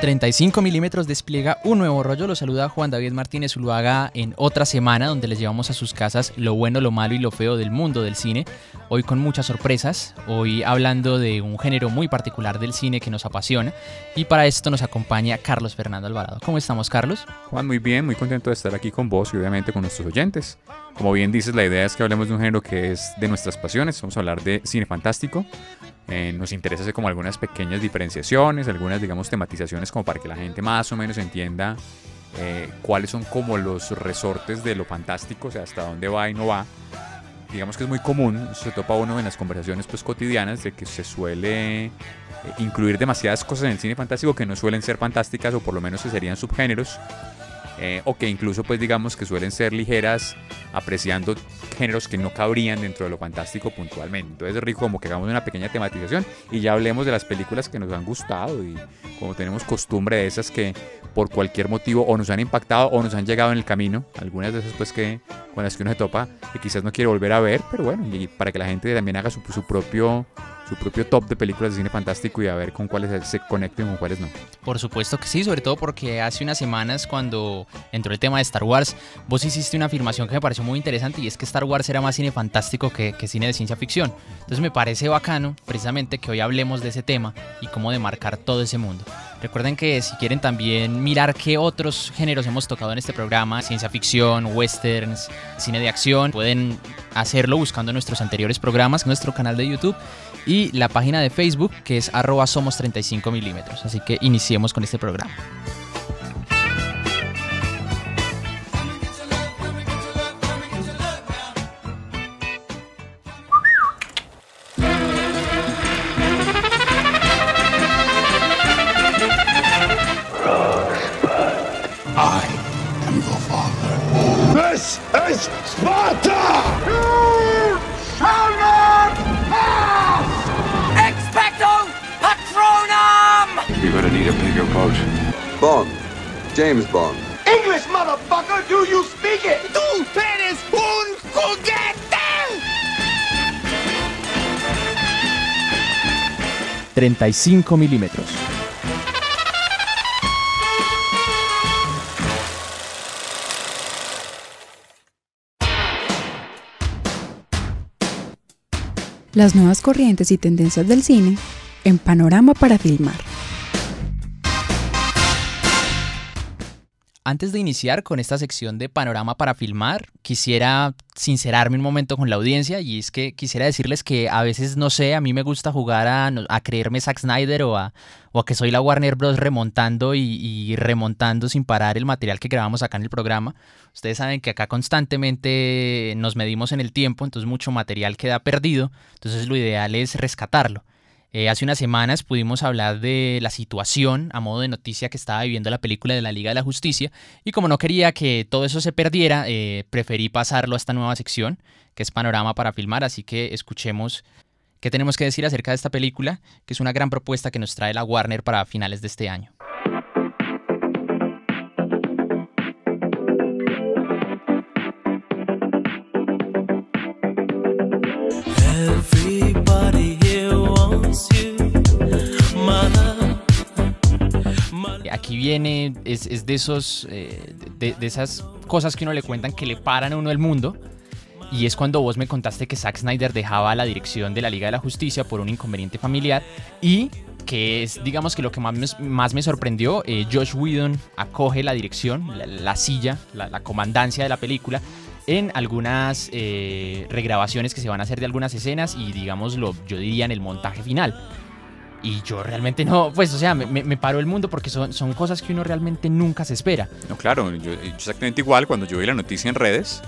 35 milímetros despliega un nuevo rollo. Los saluda Juan David Martínez Zuluaga en otra semana donde les llevamos a sus casas lo bueno, lo malo y lo feo del mundo del cine. Hoy con muchas sorpresas, hoy hablando de un género muy particular del cine que nos apasiona, y para esto nos acompaña Carlos Fernando Alvarado. ¿Cómo estamos, Carlos? Juan, muy bien, muy contento de estar aquí con vos y obviamente con nuestros oyentes. Como bien dices, la idea es que hablemos de un género que es de nuestras pasiones. Vamos a hablar de cine fantástico. Nos interesa hacer como algunas pequeñas diferenciaciones, algunas, digamos, tematizaciones como para que la gente más o menos entienda cuáles son como los resortes de lo fantástico, o sea, hasta dónde va y no va. Digamos que es muy común, se topa uno en las conversaciones pues cotidianas, de que se suele incluir demasiadas cosas en el cine fantástico que no suelen ser fantásticas, o por lo menos que serían subgéneros, o que incluso pues digamos que suelen ser ligeras, apreciando géneros que no cabrían dentro de lo fantástico puntualmente. Entonces es rico como que hagamos una pequeña tematización y ya hablemos de las películas que nos han gustado, y como tenemos costumbre de esas que por cualquier motivo o nos han impactado o nos han llegado en el camino, algunas de esas pues que con las que uno se topa que quizás no quiere volver a ver, pero bueno, y para que la gente también haga su propio top de películas de cine fantástico y a ver con cuáles se conecten y con cuáles no. Por supuesto que sí, sobre todo porque hace unas semanas, cuando entró el tema de Star Wars, vos hiciste una afirmación que me pareció muy interesante, y es que Star Wars era más cine fantástico que cine de ciencia ficción. Entonces me parece bacano precisamente que hoy hablemos de ese tema y cómo demarcar todo ese mundo. Recuerden que si quieren también mirar qué otros géneros hemos tocado en este programa, ciencia ficción, westerns, cine de acción, pueden hacerlo buscando nuestros anteriores programas, nuestro canal de YouTube y la página de Facebook, que es @somos35 milímetros. Así que iniciemos con este programa. This is Sparta! You shall not pass! Expecto Patronum! You're gonna need a bigger boat. Bond. James Bond. English, motherfucker! Do you speak it? ¡Tú eres un juguete! 35 milímetros. Las nuevas corrientes y tendencias del cine en Panorama para Filmar. Antes de iniciar con esta sección de Panorama para Filmar, quisiera sincerarme un momento con la audiencia, y es que quisiera decirles que a veces, no sé, a mí me gusta jugar a creerme Zack Snyder o a que soy la Warner Bros. Remontando y remontando sin parar el material que grabamos acá en el programa. Ustedes saben que acá constantemente nos medimos en el tiempo, entonces mucho material queda perdido, entonces lo ideal es rescatarlo. Hace unas semanas pudimos hablar de la situación a modo de noticia que estaba viviendo la película de la Liga de la Justicia, y como no quería que todo eso se perdiera, preferí pasarlo a esta nueva sección que es Panorama para Filmar. Así que escuchemos qué tenemos que decir acerca de esta película, que es una gran propuesta que nos trae la Warner para finales de este año. Aquí viene, es de esas cosas que uno le cuentan que le paran a uno el mundo, y es cuando vos me contaste que Zack Snyder dejaba la dirección de la Liga de la Justicia por un inconveniente familiar, y que es, digamos, que lo que más me sorprendió. Joss Whedon acoge la dirección, la silla, la comandancia de la película, en algunas regrabaciones que se van a hacer de algunas escenas y, digámoslo, yo diría en el montaje final. Y yo realmente no, pues, o sea, me paró el mundo, porque son cosas que uno realmente nunca se espera. No, claro, yo exactamente igual. Cuando yo vi la noticia en redes,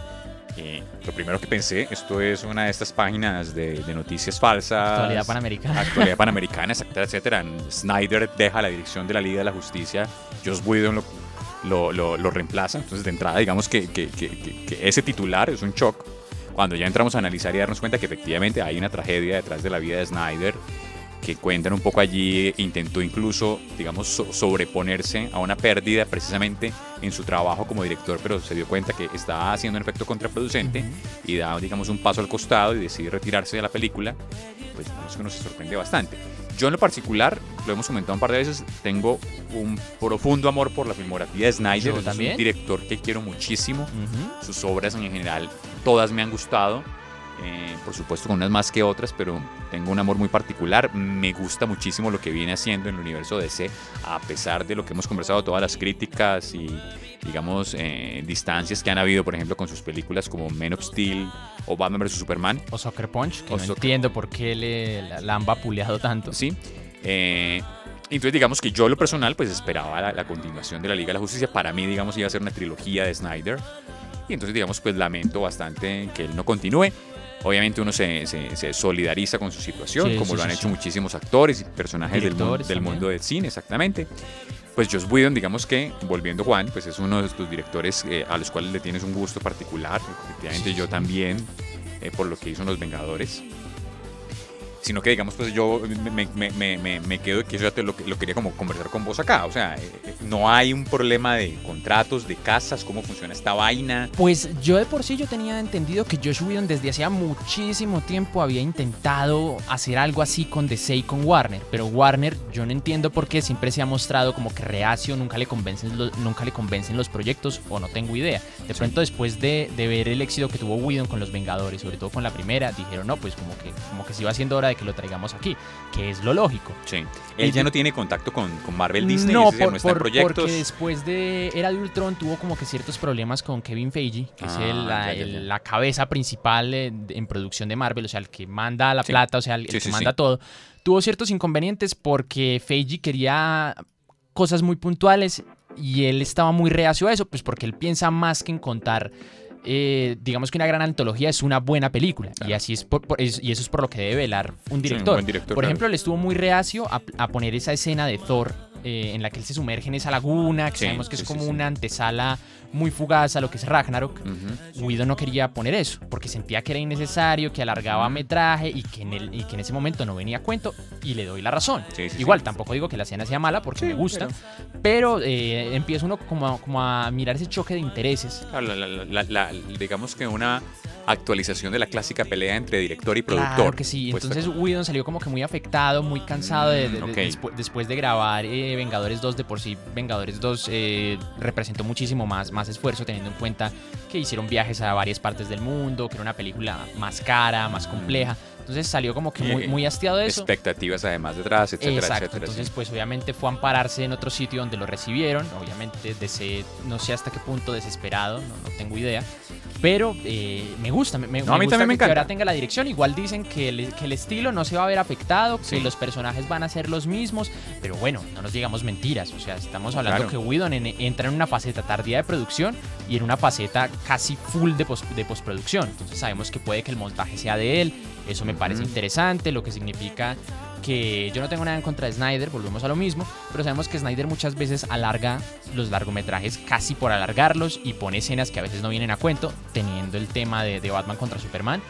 lo primero que pensé, esto es una de estas páginas de noticias falsas. Actualidad Panamericana. Actualidad Panamericana, etcétera, etcétera. Snyder deja la dirección de la Liga de la Justicia, Joss Whedon lo reemplaza. Entonces, de entrada, digamos que ese titular es un shock. Cuando ya entramos a analizar y darnos cuenta que efectivamente hay una tragedia detrás de la vida de Snyder, que cuentan un poco allí, intentó incluso, digamos, sobreponerse a una pérdida precisamente en su trabajo como director, pero se dio cuenta que estaba haciendo un efecto contraproducente y da, digamos, un paso al costado y decide retirarse de la película. Pues digamos que uno se sorprende bastante. Yo en lo particular, lo hemos comentado un par de veces, tengo un profundo amor por la filmografía de Snyder. Es un director que quiero muchísimo. Sus obras en general, todas me han gustado. Por supuesto con unas más que otras, pero tengo un amor muy particular. Me gusta muchísimo lo que viene haciendo en el universo DC, a pesar de lo que hemos conversado, todas las críticas y, digamos, distancias que han habido, por ejemplo, con sus películas como Man of Steel o Batman vs Superman. O Sucker Punch, que no entiendo por qué la han vapuleado tanto. Sí. Entonces, digamos que yo, en lo personal, pues esperaba la continuación de la Liga de la Justicia. Para mí, digamos, iba a ser una trilogía de Snyder. Y entonces, digamos, pues lamento bastante que él no continúe. Obviamente uno se solidariza con su situación, como lo han hecho muchísimos actores y personajes del mundo del cine, exactamente. Pues Joss Whedon, digamos que, volviendo Juan, pues es uno de tus directores a los cuales le tienes un gusto particular. Efectivamente yo también, por lo que hizo en Los Vengadores. Sino que, digamos, pues yo me quedo, que eso ya lo quería como conversar con vos acá. O sea, no hay un problema de contratos, de casas, cómo funciona esta vaina. Pues yo de por sí yo tenía entendido que Joss Whedon desde hacía muchísimo tiempo había intentado hacer algo así con DC y con Warner. Pero Warner, yo no entiendo por qué siempre se ha mostrado como que reacio, nunca le convencen los proyectos, o no tengo idea. De pronto después de ver el éxito que tuvo Whedon con Los Vengadores, sobre todo con la primera, dijeron no, pues como que se iba haciendo hora de que lo traigamos aquí, que es lo lógico. Sí. Él ya no tiene contacto con Marvel Disney, no, no está en proyectos. Porque después de Era de Ultron tuvo como que ciertos problemas con Kevin Feige, que es la cabeza principal en producción de Marvel, o sea, el que manda la plata, o sea, el que manda todo. Tuvo ciertos inconvenientes porque Feige quería cosas muy puntuales y él estaba muy reacio a eso, pues porque él piensa más que en contar digamos que una gran antología es una buena película, claro. Y así es y eso es por lo que debe velar un director. Un buen director, por ejemplo, él estuvo muy reacio a poner esa escena de Thor en la que él se sumerge en esa laguna, que sabemos que es como una antesala muy fugaz a lo que es Ragnarok. Whedon no quería poner eso porque sentía que era innecesario, que alargaba metraje y que en ese momento no venía a cuento, y le doy la razón. Igual tampoco digo que la escena sea mala porque me gusta, pero empieza uno como a mirar ese choque de intereses. Digamos que una actualización de la clásica pelea entre director y productor. Claro que sí. Entonces Whedon salió como que muy afectado, muy cansado después de grabar Vengadores 2. De por sí Vengadores 2 representó muchísimo más esfuerzo, teniendo en cuenta que hicieron viajes a varias partes del mundo, que era una película más cara, más compleja. Entonces salió como que muy hastiado de eso. Expectativas además detrás, etcétera, exacto, etcétera. Entonces pues obviamente fue a ampararse en otro sitio donde lo recibieron. Obviamente no sé hasta qué punto desesperado, no tengo idea. Pero me gusta, me a mí gusta también me que encanta. ahora tenga la dirección. Igual dicen que el estilo no se va a ver afectado, que los personajes van a ser los mismos. Pero bueno, no nos digamos mentiras. O sea, estamos hablando que Whedon entra en una faceta tardía de producción y en una faceta casi full de postproducción. Entonces sabemos que puede que el montaje sea de él. Eso me parece interesante, lo que significa que yo no tengo nada en contra de Snyder, volvemos a lo mismo, pero sabemos que Snyder muchas veces alarga los largometrajes casi por alargarlos y pone escenas que a veces no vienen a cuento, teniendo el tema de Batman contra Superman,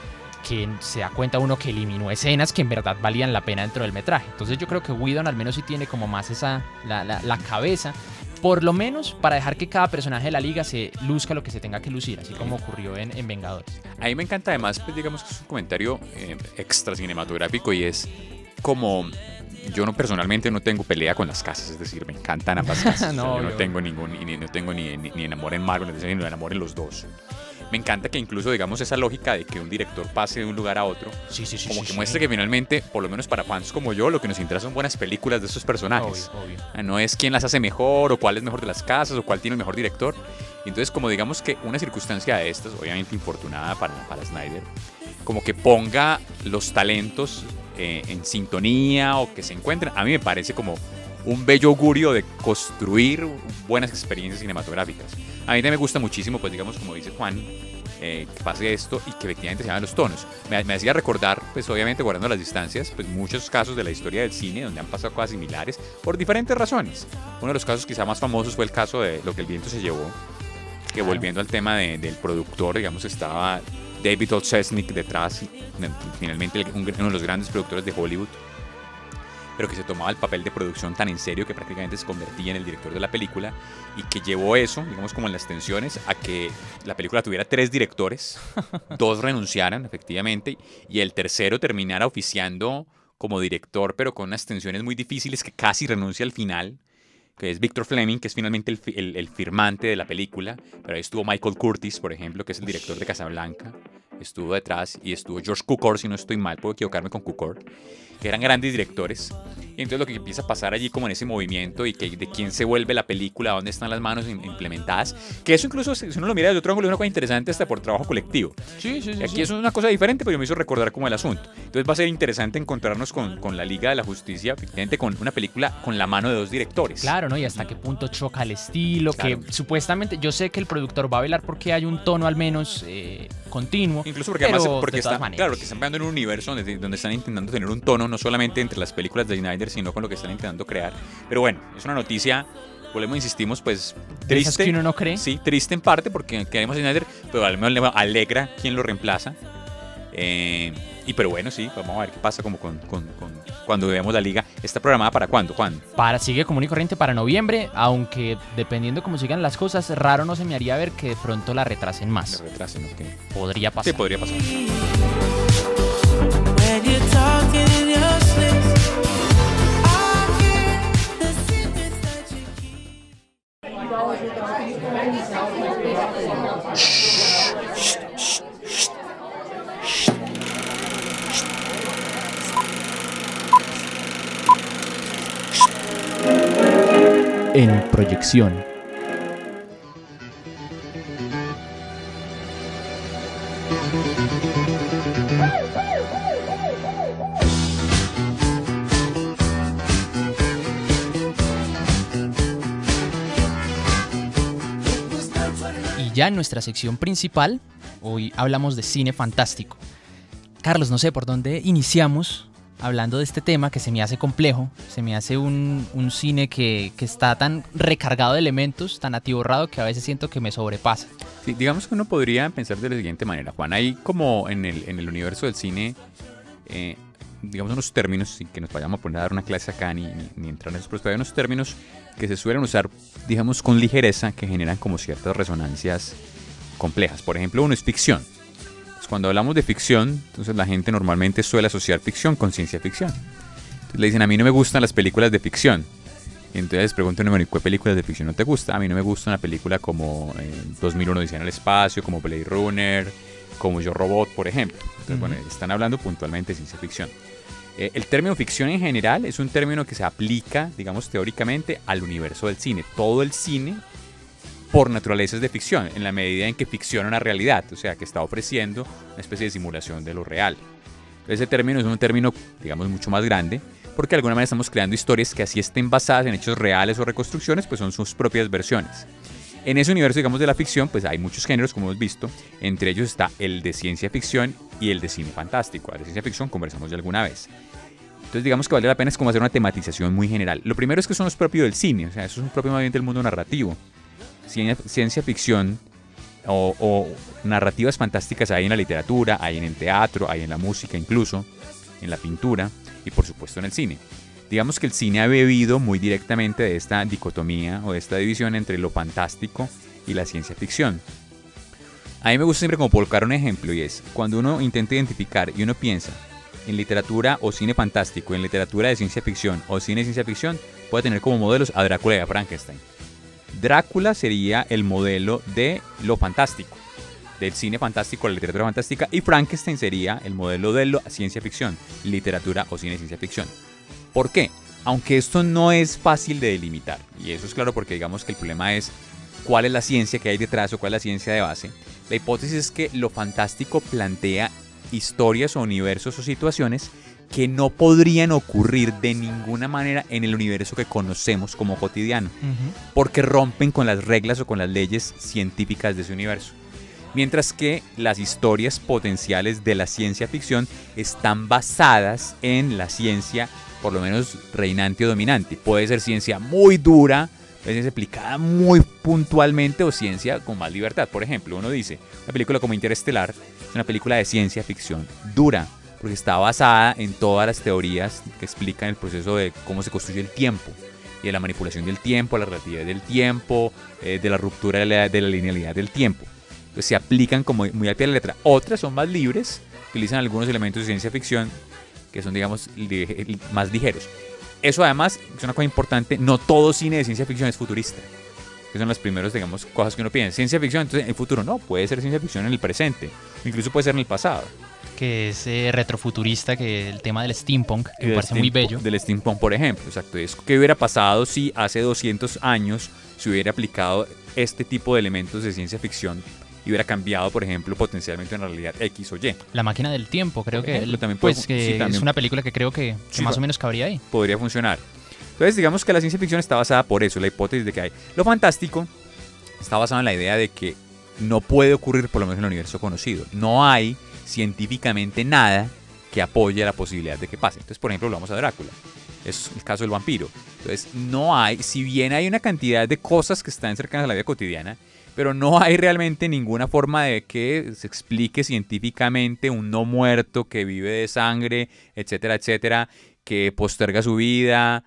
que se da cuenta uno que eliminó escenas que en verdad valían la pena dentro del metraje. Entonces yo creo que Whedon al menos sí tiene como más la cabeza, por lo menos para dejar que cada personaje de la liga se luzca lo que se tenga que lucir, así como ocurrió en Vengadores. A mí me encanta además, pues digamos que es un comentario extra cinematográfico, y es como yo personalmente no tengo pelea con las casas, es decir, me encantan ambas casas. Yo no tengo ni enamor en Marvel, ni enamor en los dos. Me encanta que incluso, digamos, esa lógica de que un director pase de un lugar a otro, como que muestre que finalmente, por lo menos para fans como yo, lo que nos interesa son buenas películas de esos personajes. Obvio. No es quién las hace mejor, o cuál es mejor de las casas, o cuál tiene el mejor director. Y entonces, como digamos que una circunstancia de estas, obviamente infortunada para Snyder, como que ponga los talentos en sintonía o que se encuentren, a mí me parece como un bello augurio de construir buenas experiencias cinematográficas. A mí también me gusta muchísimo, pues digamos, como dice Juan, que pase esto y que efectivamente se llamen los tonos. Me hacía recordar, pues obviamente guardando las distancias, pues muchos casos de la historia del cine donde han pasado cosas similares por diferentes razones. Uno de los casos quizá más famosos fue el caso de Lo que el viento se llevó, que volviendo al tema del productor, digamos, estaba David O. Selznick detrás, finalmente uno de los grandes productores de Hollywood, pero que se tomaba el papel de producción tan en serio que prácticamente se convertía en el director de la película, y que llevó eso, digamos, como en las tensiones, a que la película tuviera 3 directores, 2 renunciaran efectivamente, y el tercero terminara oficiando como director, pero con unas tensiones muy difíciles que casi renuncia al final, que es Victor Fleming, que es finalmente el firmante de la película, pero ahí estuvo Michael Curtis, por ejemplo, que es el director de Casablanca, estuvo detrás, y estuvo George Cukor, si no estoy mal, puedo equivocarme con Cukor, que eran grandes directores. Y entonces lo que empieza a pasar allí como en ese movimiento y que de quién se vuelve la película, dónde están las manos implementadas, que eso incluso si uno lo mira desde otro ángulo es una cosa interesante hasta por trabajo colectivo. Sí. Y aquí eso es una cosa diferente, pero me hizo recordar como el asunto. Entonces va a ser interesante encontrarnos con la Liga de la Justicia, efectivamente con una película con la mano de dos directores. Claro, ¿no? Y hasta qué punto choca el estilo, Claro. que supuestamente, yo sé que el productor va a velar porque hay un tono al menos continuo. Incluso porque pero además porque de todas está, maneras. claro, que están pegando en un universo donde están intentando tener un tono no solamente entre las películas de Snyder, sino con lo que están intentando crear. Pero bueno, es una noticia, volvemos, insistimos, pues ¿De esas triste. que uno no cree? Sí, triste en parte porque queremos a Snyder, pero al menos le alegra quien lo reemplaza. Pero bueno, sí, vamos a ver qué pasa como cuando veamos la liga. ¿Está programada para cuándo? Sigue común y corriente para noviembre, aunque dependiendo cómo sigan las cosas, raro no se me haría ver que de pronto la retrasen más. Le retrasen, ¿no? ¿Qué? Podría pasar. Sí, podría pasar. When you're talking in your sleep, I hear the secrets that you keep. En proyección. Y ya en nuestra sección principal, hoy hablamos de cine fantástico. Carlos, no sé por dónde iniciamos hablando de este tema que se me hace complejo, se me hace un cine que está tan recargado de elementos, tan atiborrado que a veces siento que me sobrepasa. Sí, digamos que uno podría pensar de la siguiente manera, Juan. Hay como en el universo del cine, digamos unos términos, sin que nos vayamos a poner a dar una clase acá ni entrar en esos, pero hay unos términos que se suelen usar, digamos, con ligereza, que generan como ciertas resonancias complejas. Por ejemplo, uno es ficción. Cuando hablamos de ficción, entonces la gente normalmente suele asociar ficción con ciencia ficción. Entonces le dicen, a mí no me gustan las películas de ficción. Y entonces les preguntan, bueno, ¿qué películas de ficción no te gusta? A mí no me gusta una película como 2001 Odisea en el espacio, como Blade Runner, como Yo Robot, por ejemplo. Entonces, bueno, están hablando puntualmente de ciencia ficción. El término ficción en general es un término que se aplica, digamos, teóricamente al universo del cine. Todo el cine por naturaleza es de ficción, en la medida en que ficciona una realidad, o sea, que está ofreciendo una especie de simulación de lo real. Ese término es un término, digamos, mucho más grande, porque de alguna manera estamos creando historias que así estén basadas en hechos reales o reconstrucciones, pues son sus propias versiones. En ese universo, digamos, de la ficción, pues hay muchos géneros, como hemos visto, entre ellos está el de ciencia ficción y el de cine fantástico. De ciencia ficción conversamos ya alguna vez. Entonces digamos que vale la pena es como hacer una tematización muy general. Lo primero es que eso no es propio del cine, o sea, eso es un propio más bien del mundo narrativo. Ciencia ficción o narrativas fantásticas hay en la literatura, hay en el teatro, hay en la música incluso, en la pintura y por supuesto en el cine. Digamos que el cine ha bebido muy directamente de esta dicotomía o de esta división entre lo fantástico y la ciencia ficción. A mí me gusta siempre como colocar un ejemplo y es cuando uno intenta identificar y uno piensa en literatura o cine fantástico, en literatura de ciencia ficción o cine de ciencia ficción, puede tener como modelos a Drácula y a Frankenstein. Drácula sería el modelo de lo fantástico, del cine fantástico, la literatura fantástica, y Frankenstein sería el modelo de la ciencia ficción, literatura o cine de ciencia ficción. ¿Por qué? Aunque esto no es fácil de delimitar, y eso es claro porque digamos que el problema es cuál es la ciencia que hay detrás o cuál es la ciencia de base. La hipótesis es que lo fantástico plantea historias o universos o situaciones que no podrían ocurrir de ninguna manera en el universo que conocemos como cotidiano, porque rompen con las reglas o con las leyes científicas de ese universo. Mientras que las historias potenciales de la ciencia ficción están basadas en la ciencia, por lo menos reinante o dominante. Puede ser ciencia muy dura, puede ser aplicada muy puntualmente o ciencia con más libertad. Por ejemplo, uno dice, una película como Interestelar es una película de ciencia ficción dura, porque está basada en todas las teorías que explican el proceso de cómo se construye el tiempo, y de la manipulación del tiempo, la relatividad del tiempo, de la ruptura de la linealidad del tiempo. Entonces se aplican como muy al pie de la letra. Otras son más libres, utilizan algunos elementos de ciencia ficción que son, digamos, más ligeros. Eso además es una cosa importante, no todo cine de ciencia ficción es futurista, que son las primeras, digamos, cosas que uno piensa. Ciencia ficción, entonces en el futuro no, puede ser ciencia ficción en el presente, incluso puede ser en el pasado. Que es retrofuturista, que el tema del steampunk, que me parece muy bello. Del steampunk, por ejemplo, exacto. ¿Qué hubiera pasado si hace 200 años se hubiera aplicado este tipo de elementos de ciencia ficción y hubiera cambiado, por ejemplo, potencialmente una realidad X o Y? La máquina del tiempo, creo que, también pues, que sí, también es una película que creo que sí, más o menos cabría ahí. Podría funcionar. Entonces, digamos que la ciencia ficción está basada por eso, la hipótesis de que hay. Lo fantástico está basado en la idea de que no puede ocurrir, por lo menos en el universo conocido. No hay científicamente nada que apoye la posibilidad de que pase. Entonces, por ejemplo, vamos a Drácula. Es el caso del vampiro. Entonces, no hay, si bien hay una cantidad de cosas que están cercanas a la vida cotidiana, pero no hay realmente ninguna forma de que se explique científicamente un no muerto que vive de sangre, etcétera, etcétera, que posterga su vida,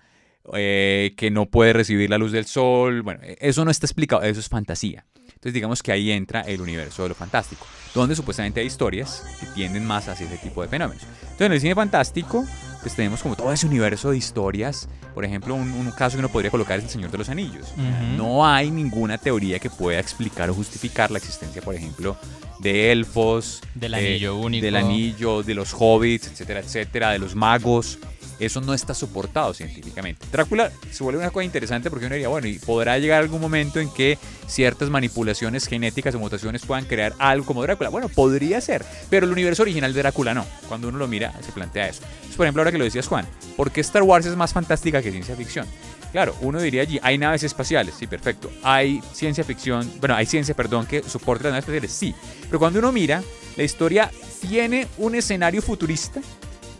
que no puede recibir la luz del sol. Bueno, eso no está explicado, eso es fantasía. Entonces digamos que ahí entra el universo de lo fantástico, donde supuestamente hay historias que tienden más hacia ese tipo de fenómenos. Entonces en el cine fantástico pues tenemos como todo ese universo de historias. Por ejemplo, un caso que uno podría colocar es El Señor de los Anillos. No hay ninguna teoría que pueda explicar o justificar la existencia, por ejemplo, de elfos, del anillo único, del anillo, de los hobbits, etcétera, etcétera, de los magos. Eso no está soportado científicamente. Drácula se vuelve una cosa interesante porque uno diría, bueno, y podrá llegar algún momento en que ciertas manipulaciones genéticas o mutaciones puedan crear algo como Drácula. Bueno, podría ser, pero el universo original de Drácula no. Cuando uno lo mira, se plantea eso. Entonces, por ejemplo, ahora que lo decías, Juan, ¿por qué Star Wars es más fantástica que ciencia ficción? Claro, uno diría allí, hay naves espaciales, sí, perfecto. Hay ciencia ficción, bueno, hay ciencia, perdón, que soporta las naves espaciales, sí. Pero cuando uno mira, la historia tiene un escenario futurista,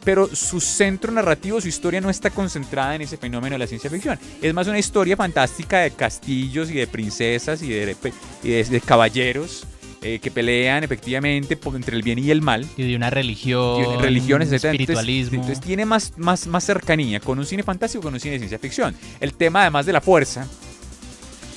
pero su centro narrativo, su historia no está concentrada en ese fenómeno de la ciencia ficción. Es más una historia fantástica de castillos y de princesas y de caballeros que pelean efectivamente entre el bien y el mal. Y de una religión, religiones, espiritualismo. Entonces tiene más cercanía con un cine fantástico que con un cine de ciencia ficción. El tema, además de la fuerza,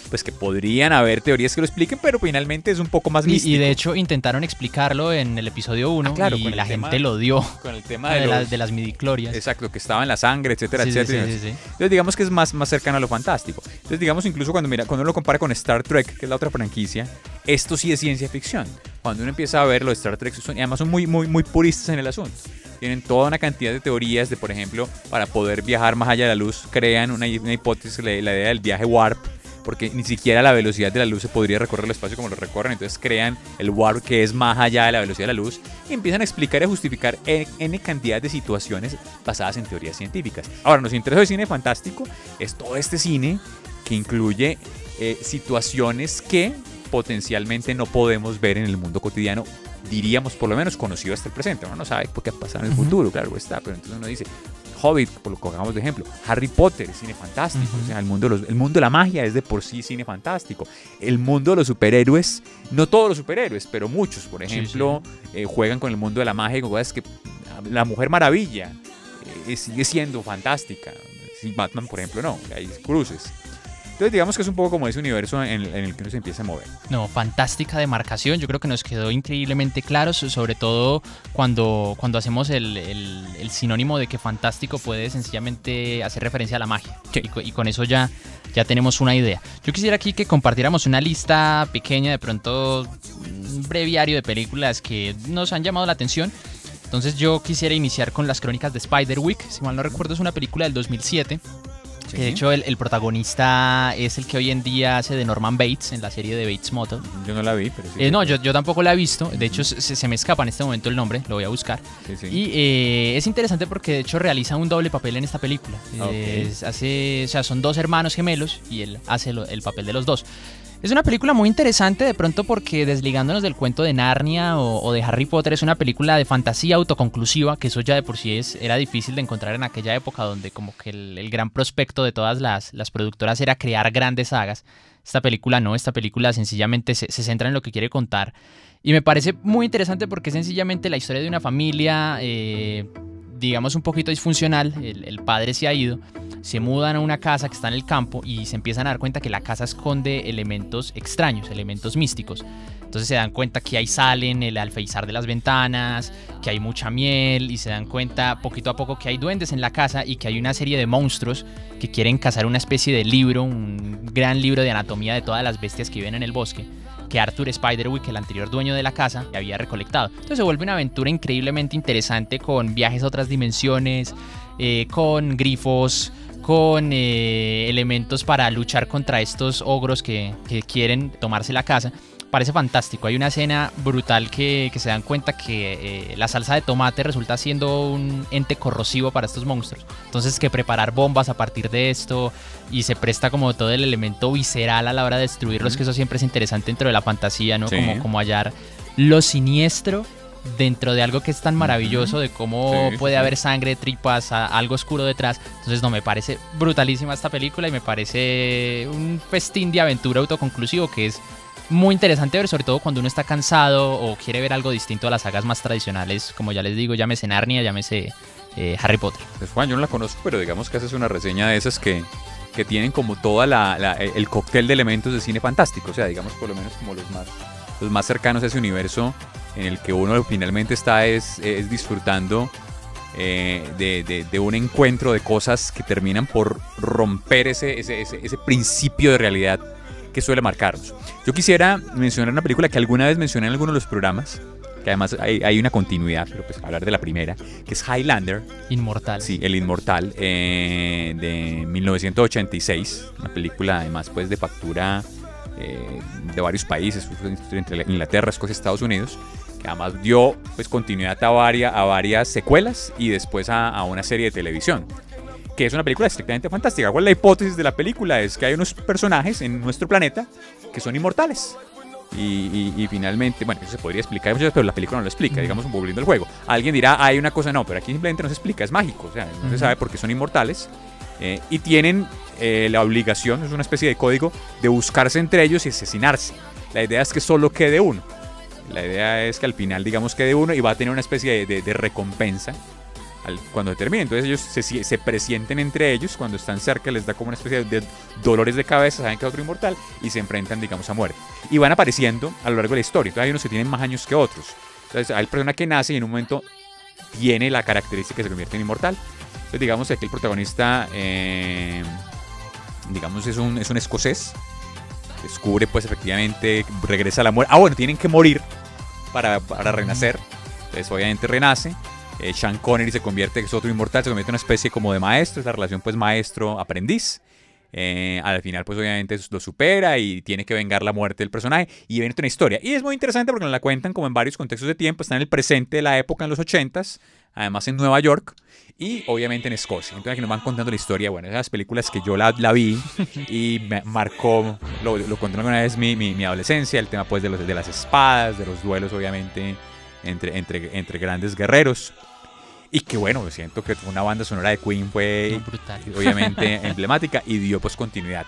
pues que podrían haber teorías que lo expliquen, pero finalmente es un poco más místico. Y de hecho intentaron explicarlo en el episodio 1 claro, y con la tema, gente lo odió. Con el tema de las midichlorias. Exacto, que estaba en la sangre, etcétera, sí, etcétera. Sí. Entonces digamos que es más cercano a lo fantástico. Entonces digamos incluso cuando uno lo compara con Star Trek, que es la otra franquicia, esto sí es ciencia ficción. Cuando uno empieza a ver los Star Trek, además son muy puristas en el asunto. Tienen toda una cantidad de teorías de, por ejemplo, para poder viajar más allá de la luz, crean una hipótesis, la idea del viaje warp, porque ni siquiera la velocidad de la luz se podría recorrer el espacio como lo recorren, entonces crean el warp que es más allá de la velocidad de la luz y empiezan a explicar y a justificar N cantidad de situaciones basadas en teorías científicas. Ahora, nos interesa el cine fantástico, es todo este cine que incluye situaciones que potencialmente no podemos ver en el mundo cotidiano, diríamos por lo menos conocido hasta el presente. Uno no sabe por qué pasar en el futuro, claro está, pero entonces uno dice, Hobbit, por lo que hagamos de ejemplo, Harry Potter es cine fantástico, o sea, el mundo de la magia es de por sí cine fantástico. El mundo de los superhéroes, no todos los superhéroes, pero muchos, por ejemplo, juegan con el mundo de la magia y con cosas que la Mujer Maravilla sigue siendo fantástica. Si Batman, por ejemplo, no, hay cruces. Entonces digamos que es un poco como ese universo en el que uno se empieza a mover. No, fantástica demarcación, yo creo que nos quedó increíblemente claro, sobre todo cuando hacemos el sinónimo de que fantástico puede sencillamente hacer referencia a la magia. Sí. Y con eso ya tenemos una idea. Yo quisiera aquí que compartiéramos una lista pequeña, de pronto un breviario de películas que nos han llamado la atención. Entonces yo quisiera iniciar con Las Crónicas de Spiderwick, si mal no recuerdo es una película del 2007. Sí. De hecho, el protagonista es el que hoy en día hace de Norman Bates en la serie de Bates Motel. Yo no la vi, pero sí. No, yo tampoco la he visto. De hecho, se me escapa en este momento el nombre. Lo voy a buscar. Sí. Y es interesante porque de hecho realiza un doble papel en esta película. Okay. O sea, son dos hermanos gemelos y él hace el papel de los dos. Es una película muy interesante de pronto porque desligándonos del cuento de Narnia o de Harry Potter, es una película de fantasía autoconclusiva, que eso ya de por sí era difícil de encontrar en aquella época donde como que el gran prospecto de todas las productoras era crear grandes sagas. Esta película no, esta película sencillamente se centra en lo que quiere contar y me parece muy interesante porque es sencillamente la historia de una familia digamos, un poquito disfuncional, el padre se ha ido, se mudan a una casa que está en el campo y se empiezan a dar cuenta que la casa esconde elementos extraños, elementos místicos. Entonces se dan cuenta que ahí salen el alféizar de las ventanas, que hay mucha miel, y se dan cuenta poquito a poco que hay duendes en la casa y que hay una serie de monstruos que quieren cazar una especie de libro, un gran libro de anatomía de todas las bestias que viven en el bosque, que Arthur Spiderwick, el anterior dueño de la casa, había recolectado. Entonces se vuelve una aventura increíblemente interesante, con viajes a otras dimensiones, con grifos, con elementos para luchar contra estos ogros que quieren tomarse la casa. Parece fantástico. Hay una escena brutal que se dan cuenta que la salsa de tomate resulta siendo un ente corrosivo para estos monstruos. Entonces, que preparar bombas a partir de esto, y se presta como todo el elemento visceral a la hora de destruirlos, que eso siempre es interesante dentro de la fantasía, ¿no? Sí. Como hallar lo siniestro dentro de algo que es tan maravilloso, de cómo puede haber sangre, tripas, algo oscuro detrás. Entonces, no, me parece brutalísima esta película y me parece un festín de aventura autoconclusivo que es muy interesante ver, sobre todo cuando uno está cansado o quiere ver algo distinto a las sagas más tradicionales, como ya les digo, llámese Narnia, llámese Harry Potter. Pues Juan, yo no la conozco, pero digamos que haces una reseña de esas que tienen como toda el cóctel de elementos de cine fantástico, o sea, digamos por lo menos como los más cercanos a ese universo en el que uno finalmente está es disfrutando de un encuentro de cosas que terminan por romper ese principio de realidad que suele marcarnos. Yo quisiera mencionar una película que alguna vez mencioné en alguno de los programas, que además hay una continuidad, pero pues hablar de la primera, que es Highlander. Inmortal. Sí, El Inmortal, de 1986, una película además pues de factura de varios países, entre Inglaterra, Escocia, Estados Unidos, que además dio pues continuidad a varias secuelas y después a una serie de televisión, que es una película estrictamente fantástica. ¿Cuál es la hipótesis de la película? Es que hay unos personajes en nuestro planeta que son inmortales. Y finalmente, bueno, eso se podría explicar muchas veces, pero la película no lo explica, digamos, volviendo al juego. Alguien dirá, hay una cosa, no, pero aquí simplemente no se explica, es mágico, o sea, no se sabe por qué son inmortales. Y tienen la obligación, es una especie de código, de buscarse entre ellos y asesinarse. La idea es que solo quede uno. La idea es que al final, digamos, quede uno y va a tener una especie de recompensa cuando termine. Entonces ellos se presienten entre ellos, cuando están cerca les da como una especie de dolores de cabeza, saben que es otro inmortal, y se enfrentan, digamos, a muerte. Y van apareciendo a lo largo de la historia. Entonces hay unos que tienen más años que otros. Entonces hay persona que nace y en un momento tiene la característica que se convierte en inmortal. Entonces digamos que aquí el protagonista, digamos, es un escocés. Descubre pues efectivamente, regresa a la muerte. Ah, bueno, tienen que morir para renacer. Entonces obviamente renace. Sean Connery se convierte, que es otro inmortal, se convierte en una especie como de maestro, es la relación pues maestro-aprendiz. Al final pues obviamente lo supera y tiene que vengar la muerte del personaje y viene una historia. Y es muy interesante porque nos la cuentan como en varios contextos de tiempo, está en el presente de la época, en los 80s, además en Nueva York y obviamente en Escocia. Entonces aquí nos van contando la historia, bueno, esas películas que yo la vi y me marcó, lo conté alguna vez mi adolescencia, el tema pues de las espadas, de los duelos obviamente entre grandes guerreros. Y que bueno, siento que una banda sonora de Queen fue brutal, obviamente emblemática y dio pues continuidad.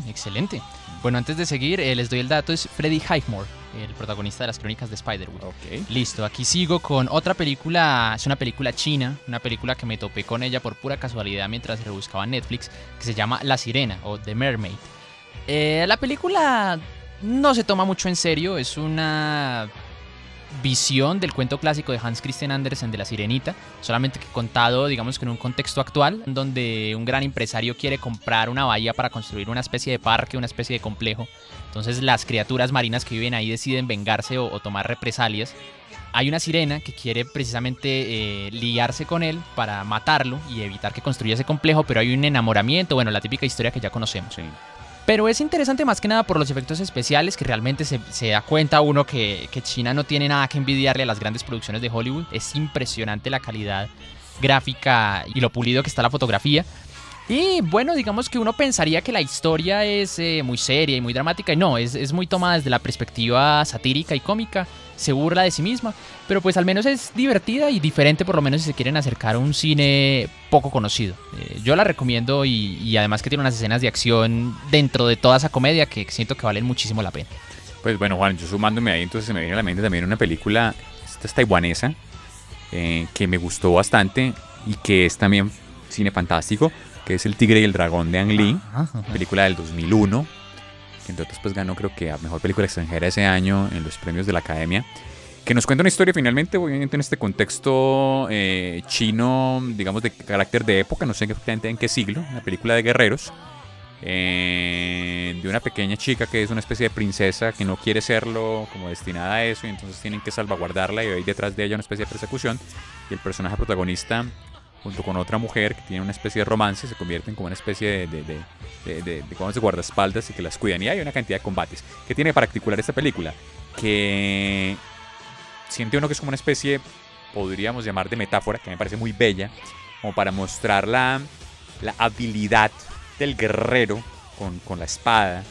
Excelente. Bueno, antes de seguir, les doy el dato, es Freddie Highmore, el protagonista de las crónicas de Spiderwick. Okay. Listo, aquí sigo con otra película, es una película china, una película que me topé con ella por pura casualidad mientras rebuscaba en Netflix, que se llama La Sirena o The Mermaid. La película no se toma mucho en serio, es una visión del cuento clásico de Hans Christian Andersen de La Sirenita, solamente que contado, digamos, que en un contexto actual, donde un gran empresario quiere comprar una bahía para construir una especie de parque, una especie de complejo. Entonces las criaturas marinas que viven ahí deciden vengarse o tomar represalias. Hay una sirena que quiere precisamente liarse con él para matarlo y evitar que construya ese complejo, pero hay un enamoramiento, bueno, la típica historia que ya conocemos. Sí. Pero es interesante más que nada por los efectos especiales, que realmente se da cuenta uno que China no tiene nada que envidiarle a las grandes producciones de Hollywood. Es impresionante la calidad gráfica y lo pulido que está la fotografía. Y bueno, digamos que uno pensaría que la historia es muy seria y muy dramática, y no, es muy tomada desde la perspectiva satírica y cómica, se burla de sí misma, pero pues al menos es divertida y diferente, por lo menos si se quieren acercar a un cine poco conocido. Yo la recomiendo y además que tiene unas escenas de acción dentro de toda esa comedia que siento que valen muchísimo la pena. Pues bueno, Juan, yo sumándome ahí, entonces se me viene a la mente también una película, esta es taiwanesa, que me gustó bastante y que es también cine fantástico, que es El Tigre y el Dragón de Ang Lee, película del 2001, que entre otras pues ganó creo que a Mejor Película Extranjera ese año en los premios de la Academia, que nos cuenta una historia finalmente, obviamente en este contexto chino, digamos de carácter de época, no sé exactamente en qué siglo, una película de guerreros, de una pequeña chica que es una especie de princesa que no quiere serlo, como destinada a eso, y entonces tienen que salvaguardarla y hay detrás de ella una especie de persecución, y el personaje protagonista junto con otra mujer que tiene una especie de romance se convierten como una especie de guardaespaldas y que las cuidan, y hay una cantidad de combates. ¿Qué tiene de particular esta película? Que siente uno que es como una especie, podríamos llamar de metáfora, que me parece muy bella, como para mostrar la habilidad del guerrero con la espada,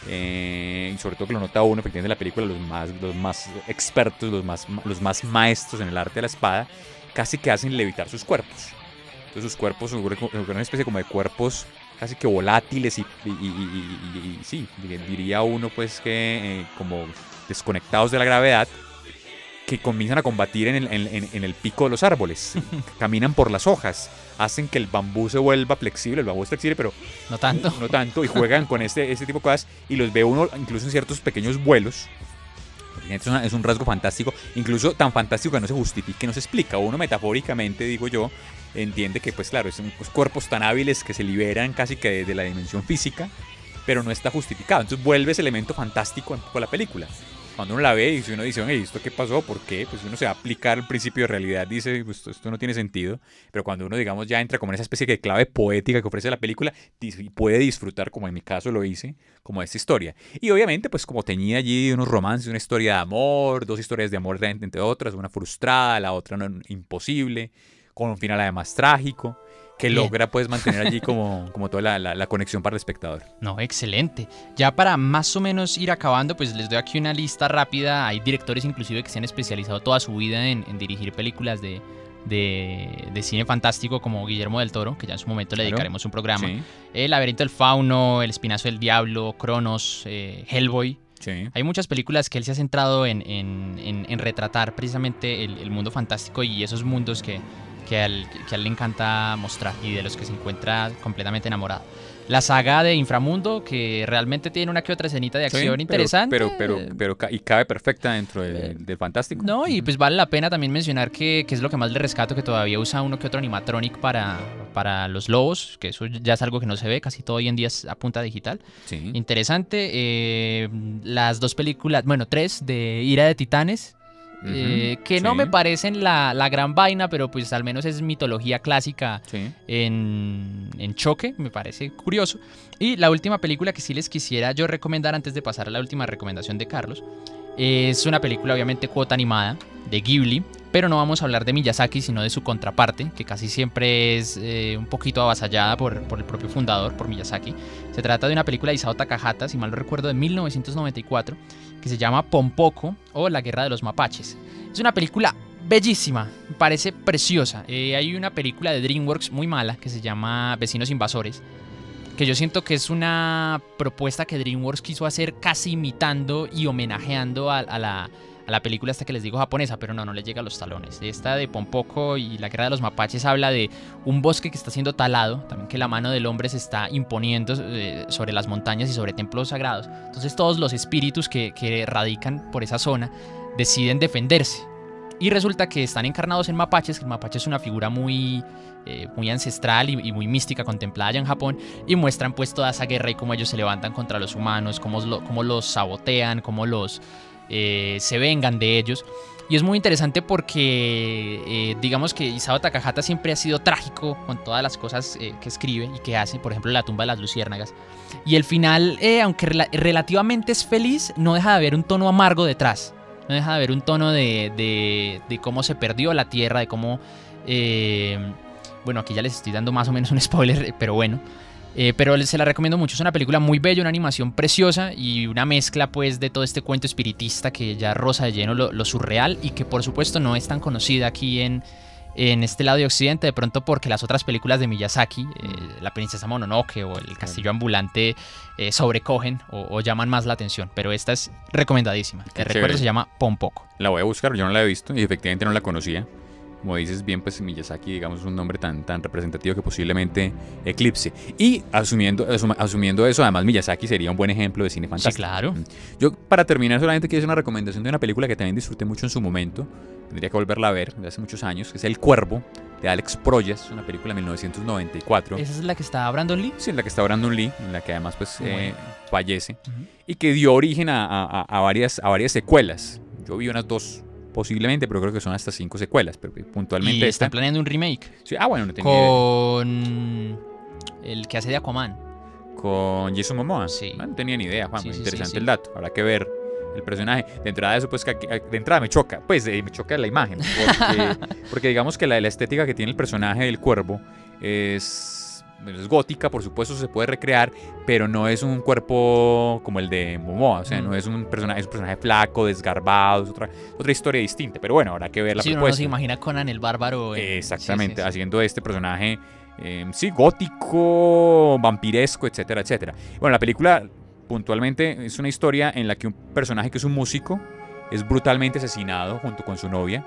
y sobre todo que lo nota uno, efectivamente, en la película los más expertos, los más maestros en el arte de la espada, casi que hacen levitar sus cuerpos. Entonces sus cuerpos son una especie como de cuerpos casi que volátiles y sí, diría uno pues que como desconectados de la gravedad, que comienzan a combatir en el pico de los árboles, caminan por las hojas, hacen que el bambú se vuelva flexible, el bambú es flexible, pero No tanto. no tanto, y juegan con este tipo de cosas, y los ve uno incluso en ciertos pequeños vuelos. Es un rasgo fantástico, incluso tan fantástico que no se justifica, que no se explica. Uno metafóricamente, digo yo, entiende que pues claro, son cuerpos tan hábiles que se liberan casi que de la dimensión física, pero no está justificado. Entonces vuelve ese elemento fantástico un poco a la película. Cuando uno la ve y si uno dice, oye, ¿esto qué pasó? ¿Por qué? Pues uno se va a aplicar el principio de realidad, dice, pues, esto no tiene sentido. Pero cuando uno, digamos, ya entra como en esa especie de clave poética que ofrece la película, puede disfrutar, como en mi caso lo hice, como esta historia. Y obviamente, pues como tenía allí unos romances, una historia de amor, dos historias de amor entre otras, una frustrada, la otra imposible, con un final además trágico, que Bien. logra pues mantener allí como toda la conexión para el espectador. No, excelente. Ya para más o menos ir acabando, pues les doy aquí una lista rápida. Hay directores inclusive que se han especializado toda su vida en dirigir películas de cine fantástico, como Guillermo del Toro, que ya en su momento le Claro. dedicaremos un programa. Sí, El laberinto del fauno, El espinazo del diablo, Cronos, Hellboy. sí. Hay muchas películas que él se ha centrado en retratar precisamente el mundo fantástico y esos mundos que a él le encanta mostrar y de los que se encuentra completamente enamorado. La saga de Inframundo, que realmente tiene una que otra escenita de acción Sí, interesante. y cabe perfecta dentro del fantástico. No, y pues vale la pena también mencionar que es lo que más le rescato, que todavía usa uno que otro animatronic para los lobos, que eso ya es algo que no se ve, casi todo hoy en día es a punta digital. Sí. Interesante. Las dos películas, bueno, tres de Ira de Titanes, que no sí. me parecen la gran vaina, pero pues al menos es mitología clásica Sí. en choque, me parece curioso. Y la última película que sí les quisiera yo recomendar antes de pasar a la última recomendación de Carlos, es una película obviamente cuota animada de Ghibli, pero no vamos a hablar de Miyazaki, sino de su contraparte, que casi siempre es un poquito avasallada por el propio fundador, por Miyazaki. Se trata de una película de Isao Takahata, si mal no recuerdo, de 1994, que se llama Pompoko o La Guerra de los Mapaches. Es una película bellísima, me parece preciosa. Hay una película de DreamWorks muy mala que se llama Vecinos Invasores, que yo siento que es una propuesta que DreamWorks quiso hacer casi imitando y homenajeando a la película esta que les digo japonesa, pero no le llega a los talones. Esta de Pompoko y La Guerra de los Mapaches habla de un bosque que está siendo talado, también que la mano del hombre se está imponiendo sobre las montañas y sobre templos sagrados. Entonces todos los espíritus que radican por esa zona deciden defenderse. Y resulta que están encarnados en mapaches, que el mapache es una figura muy ancestral y muy mística contemplada allá en Japón, y muestran pues toda esa guerra y cómo ellos se levantan contra los humanos, cómo los sabotean, cómo se vengan de ellos. Y es muy interesante porque digamos que Isao Takahata siempre ha sido trágico con todas las cosas que escribe y que hace, por ejemplo La tumba de las luciérnagas. Y el final, aunque relativamente es feliz, no deja de haber un tono amargo detrás. No deja de haber un tono de cómo se perdió la tierra, de cómo... bueno, aquí ya les estoy dando más o menos un spoiler, pero bueno. Pero se la recomiendo mucho. Es una película muy bella, una animación preciosa y una mezcla pues de todo este cuento espiritista que ya roza de lleno lo surreal y que por supuesto no es tan conocida aquí en este lado de Occidente, de pronto porque las otras películas de Miyazaki, La princesa Mononoke o El castillo ambulante, sobrecogen o llaman más la atención, pero esta es recomendadísima. Qué Te recuerdo, chévere. se llama Pompoko. La voy a buscar, yo no la he visto y efectivamente no la conocía. como dices bien, pues Miyazaki, digamos, es un nombre tan representativo que posiblemente eclipse. Y asumiendo eso, además Miyazaki sería un buen ejemplo de cine Sí, fantástico. claro. Yo, para terminar, solamente quiero hacer una recomendación de una película que también disfruté mucho en su momento. Tendría que volverla a ver, de hace muchos años, que es El Cuervo, de Alex Proyas. Es una película de 1994. ¿Esa es la que está Brandon Lee? Sí, en la que está Brandon Lee, en la que además pues, Bueno. fallece. Ujú. Y que dio origen a varias secuelas. Yo vi unas 2, posiblemente, pero creo que son hasta 5 secuelas. Pero puntualmente Y esta. están planeando un remake Sí, bueno, no tenía idea. con el que hace de Aquaman. Con Jason Momoa. Sí. No tenía ni idea, Juan. Sí, Muy sí, interesante sí. el dato. Habrá que ver el personaje. De entrada, eso, pues, de entrada me choca. Pues, me choca la imagen. Porque digamos que la estética que tiene el personaje del cuervo es gótica, por supuesto, se puede recrear, pero no es un cuerpo como el de Momoa. O sea, no es un personaje flaco, desgarbado. Es otra historia distinta. Pero bueno, habrá que ver la Sí, uno no propuesta. se imagina a Conan el Bárbaro. Exactamente, Sí, sí, sí. haciendo este personaje, sí, gótico, vampiresco, etcétera, etcétera. Bueno, la película puntualmente es una historia en la que un personaje que es un músico es brutalmente asesinado junto con su novia.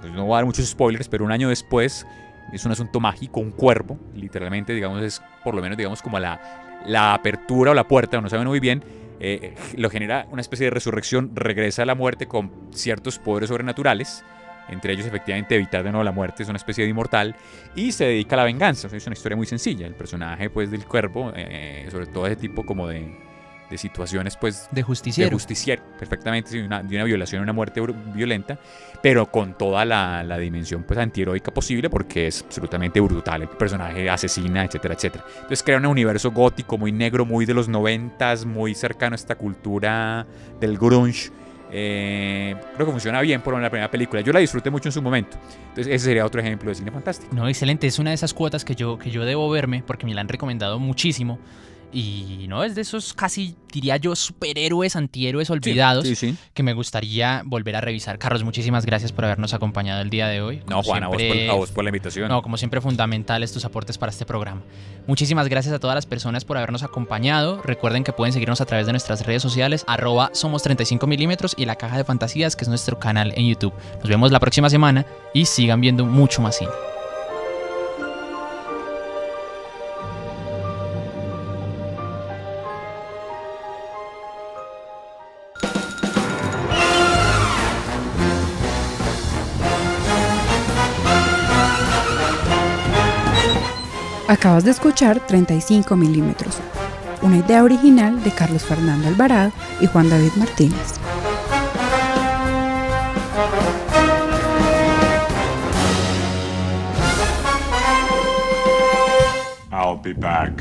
Pues no voy a dar muchos spoilers, pero un año después es un asunto mágico, un cuervo, literalmente, digamos, es por lo menos, digamos, como la apertura o la puerta, no saben muy bien, lo genera una especie de resurrección, regresa a la muerte con ciertos poderes sobrenaturales, entre ellos efectivamente evitar de nuevo la muerte, es una especie de inmortal, y se dedica a la venganza. O sea, es una historia muy sencilla. El personaje pues del cuervo, sobre todo ese tipo como de situaciones pues De justiciero. de justiciero, perfectamente, sí, de una violación, una muerte violenta, pero con toda la dimensión pues antiheroica posible, porque es absolutamente brutal. El personaje asesina, etcétera, etcétera. Entonces crea un universo gótico, muy negro, muy de los 90s, muy cercano a esta cultura del grunge. Creo que funciona bien por la primera película. Yo la disfruté mucho en su momento. Entonces ese sería otro ejemplo de cine fantástico. No, excelente. Es una de esas cuotas que yo debo verme porque me la han recomendado muchísimo. Y no, es de esos casi, diría yo, superhéroes, antihéroes olvidados Sí, sí. que me gustaría volver a revisar. Carlos, muchísimas gracias por habernos acompañado el día de hoy. No, Como Juan, siempre- a vos por la invitación. No, como siempre, fundamentales tus aportes para este programa. Muchísimas gracias a todas las personas por habernos acompañado. Recuerden que pueden seguirnos a través de nuestras redes sociales, @somos35mm y La Caja de Fantasías, que es nuestro canal en YouTube. Nos vemos la próxima semana y sigan viendo mucho más cine. Acabas de escuchar 35 milímetros, una idea original de Carlos Fernando Alvarado y Juan David Martínez. I'll be back.